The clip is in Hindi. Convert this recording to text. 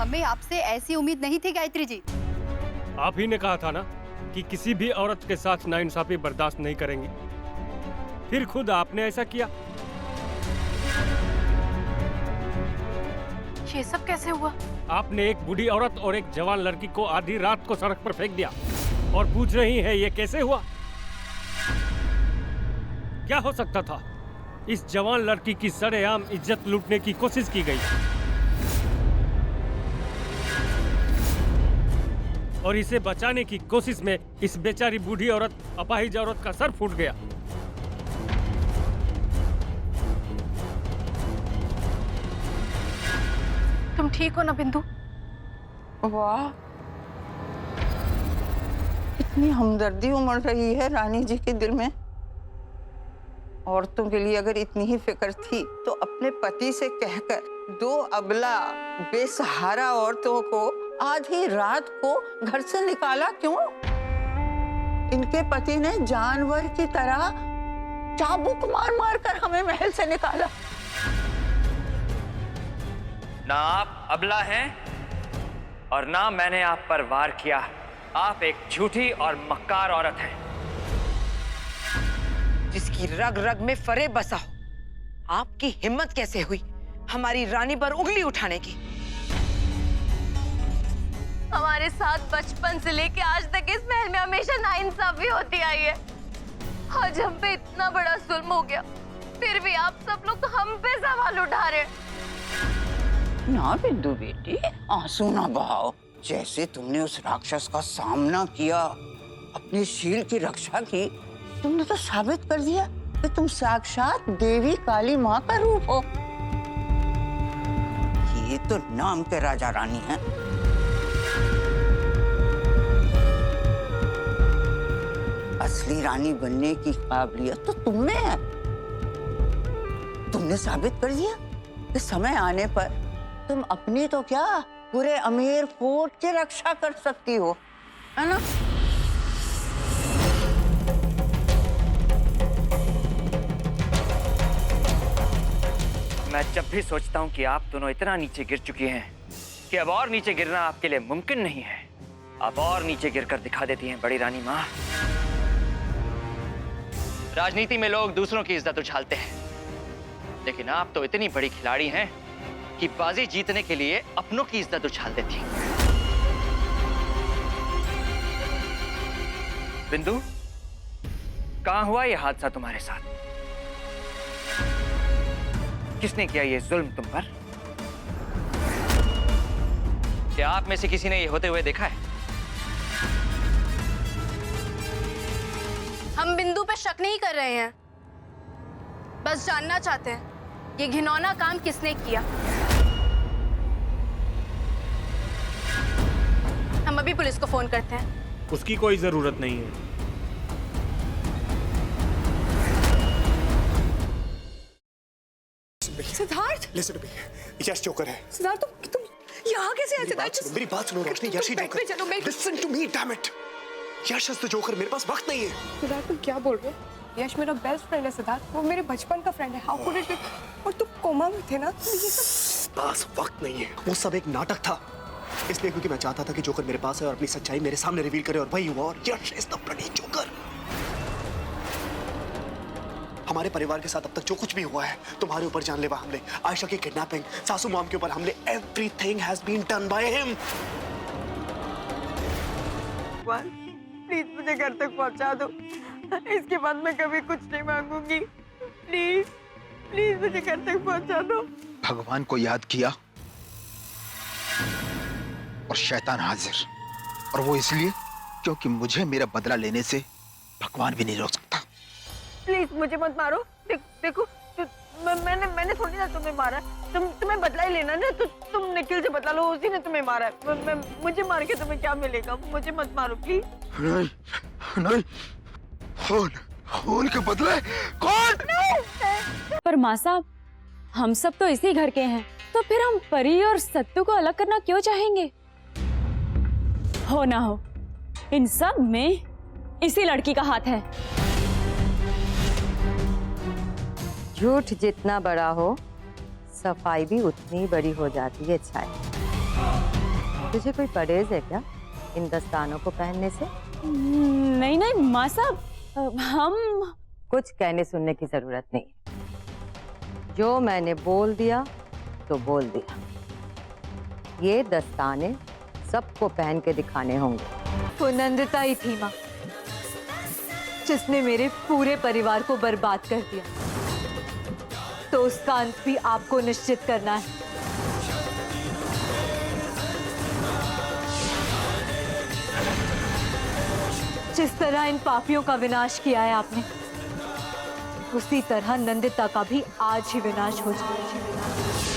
हमें आपसे ऐसी उम्मीद नहीं थी गायत्री जी। आप ही ने कहा था ना कि किसी भी औरत के साथ नाइंसाफी बर्दाश्त नहीं करेंगी, फिर खुद आपने ऐसा किया। ये सब कैसे हुआ? आपने एक बूढ़ी औरत और एक जवान लड़की को आधी रात को सड़क पर फेंक दिया और पूछ रही है ये कैसे हुआ? क्या हो सकता था? इस जवान लड़की की सरेआम इज्जत लूटने की कोशिश की गई और इसे बचाने की कोशिश में इस बेचारी बूढ़ी औरत, अपाहिज औरत का सर फूट गया। तुम ठीक हो ना बिंदु? वाह, इतनी हमदर्दी उमड़ रही है रानी जी के दिल में। औरतों के लिए अगर इतनी ही फिक्र थी तो अपने पति से कहकर 2 अबला बेसहारा औरतों को आधी रात को घर से निकाला क्यों? इनके पति ने जानवर की तरह चाबुक मार मार कर हमें महल से निकाला। ना आप अबला हैं और ना मैंने आप पर वार किया। आप एक झूठी और मक्कार औरत हैं जिसकी रग रग में फरे बसा हो। आपकी हिम्मत कैसे हुई हमारी रानी पर उंगली उठाने की? हमारे साथ बचपन से लेके आज तक इस महल में हमेशा नाइंसाफी होती आई है। आज हम पे इतना बड़ा जुल्म हो गया, फिर भी आप सब लोग हम पे सवाल उठा रहे। ना बिंदु बेटी, आंसू ना बहाओ। जैसे तुमने उस राक्षस का सामना किया, अपने शील की रक्षा की, तुमने तो साबित कर दिया कि तुम साक्षात देवी काली माँ का रूप हो। ये तो नाम के राजा रानी हैं। असली रानी बनने की काबिलियत तो तुम में है। तुमने साबित कर दिया कि समय आने पर तुम अपनी तो क्या पूरे अमेर कोर्ट की रक्षा कर सकती हो, है ना? मैं जब भी सोचता हूं कि आप दोनों इतना नीचे गिर चुकी हैं कि अब और नीचे गिरना आपके लिए मुमकिन नहीं है, आप और नीचे गिरकर दिखा देती हैं बड़ी रानी माँ। राजनीति में लोग दूसरों की इज्जत उछालते हैं, लेकिन आप तो इतनी बड़ी खिलाड़ी हैं कि बाजी जीतने के लिए अपनों की इज्जत उछाल देती हैं। बिंदु, कहां हुआ ये हादसा तुम्हारे साथ? किसने किया ये जुल्म तुम पर? क्या आप में से किसी ने ये होते हुए देखा है? हम बिंदु पे शक नहीं कर रहे हैं, बस जानना चाहते हैं ये घिनौना काम किसने किया। हम अभी पुलिस को फोन करते हैं। उसकी कोई जरूरत नहीं है। Siddharth, Listen to me. Yash joker है। सिद्धार्थ तुम यहाँ कैसे आए? सिद्धार्थ मेरी बात सुनो रोशनी, यश ही जोकर। चलो मैं Listen to me, damn it. Yash is the joker, मेरे पास वक्त नहीं है। सिद्धार्थ तुम क्या बोल रहे हो? यश मेरा बेस्ट फ्रेंड है सिद्धार्थ, वो मेरे बचपन का फ्रेंड है। How could it? और तुम कोमा में थे ना, तो ये सब पास वक्त नहीं है। वो सब एक नाटक था, इसलिए क्योंकि मैं चाहता था कि जोकर मेरे पास है और अपनी सच्चाई मेरे सामने रिवील करे, और वही हुआ। और यश इज द ब्लडी जोकर। हमारे परिवार के साथ अब तक जो कुछ भी हुआ है, तुम्हारे ऊपर जानलेवा हमले, आयशा की किडनैपिंग, सासू मॉम के ऊपर हमले, everything has been done by him. Please मुझे घर तक पहुंचा दो, इसके बाद मैं कभी कुछ नहीं मांगूंगी। प्लीज प्लीज मुझे घर तक पहुंचा दो। भगवान को याद किया और शैतान हाजिर, और वो इसलिए क्योंकि मुझे मेरा बदला लेने से भगवान भी नहीं रोक सकता। प्लीज मुझे मत मारो। देखो मैंने थोड़ी ना तुम्हें मारा, तुम्हें बदला ही लेना ना, तो तुम निखिल से बदला लो, उसी ने तुम्हें मारा है। मुझे मार के तुम्हें क्या मिलेगा? मुझे मत मारो प्लीज। नहीं नहीं, खून के बदले कौन? पर माँ साहब, हम सब तो इसी घर के हैं, तो फिर हम परी और सत्तू को अलग करना क्यों चाहेंगे? हो ना हो, इन सब में इसी लड़की का हाथ है। झूठ जितना बड़ा हो, सफाई भी उतनी बड़ी हो जाती है छाया। तुझे कोई परहेज है क्या इन दस्तानों को पहनने से? नहीं नहीं माँ साहब, हम कुछ कहने सुनने की जरूरत नहीं। जो मैंने बोल दिया तो बोल दिया। ये दस्ताने सबको पहन के दिखाने होंगे। वो नंदिता ही थी माँ, जिसने मेरे पूरे परिवार को बर्बाद कर दिया। तो उसका अंत भी आपको निश्चित करना है। जिस तरह इन पापियों का विनाश किया है आपने, उसी तरह नंदिता का भी आज ही विनाश हो जाए।